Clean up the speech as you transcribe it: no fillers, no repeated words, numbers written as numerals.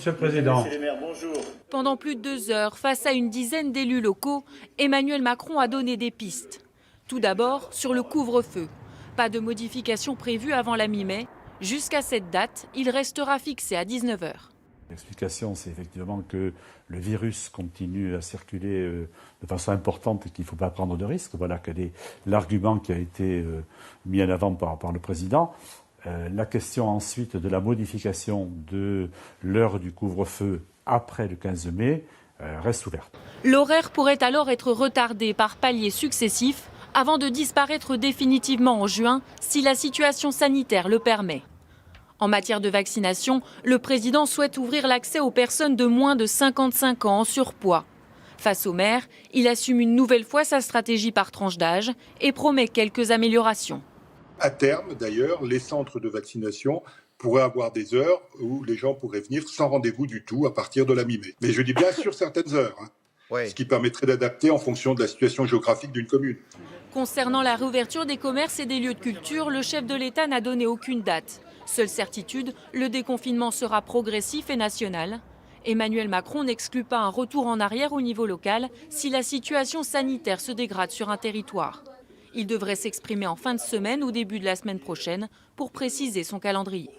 Monsieur le Président. Monsieur le maire, bonjour. Pendant plus de 2 heures, face à une dizaine d'élus locaux, Emmanuel Macron a donné des pistes. Tout d'abord, sur le couvre-feu. Pas de modification prévue avant la mi-mai. Jusqu'à cette date, il restera fixé à 19 h. L'explication, c'est effectivement que le virus continue à circuler de façon importante et qu'il ne faut pas prendre de risques. Voilà quel est l'argument qui a été mis en avant par le Président. La question ensuite de la modification de l'heure du couvre-feu après le 15 mai reste ouverte. L'horaire pourrait alors être retardé par paliers successifs avant de disparaître définitivement en juin si la situation sanitaire le permet. En matière de vaccination, le président souhaite ouvrir l'accès aux personnes de moins de 55 ans en surpoids. Face aux maires, il assume une nouvelle fois sa stratégie par tranche d'âge et promet quelques améliorations. À terme, d'ailleurs, les centres de vaccination pourraient avoir des heures où les gens pourraient venir sans rendez-vous du tout à partir de la mi-mai. Mais je dis bien sur certaines heures, ce qui permettrait d'adapter en fonction de la situation géographique d'une commune. Concernant la réouverture des commerces et des lieux de culture, le chef de l'État n'a donné aucune date. Seule certitude, le déconfinement sera progressif et national. Emmanuel Macron n'exclut pas un retour en arrière au niveau local si la situation sanitaire se dégrade sur un territoire. Il devrait s'exprimer en fin de semaine ou début de la semaine prochaine pour préciser son calendrier.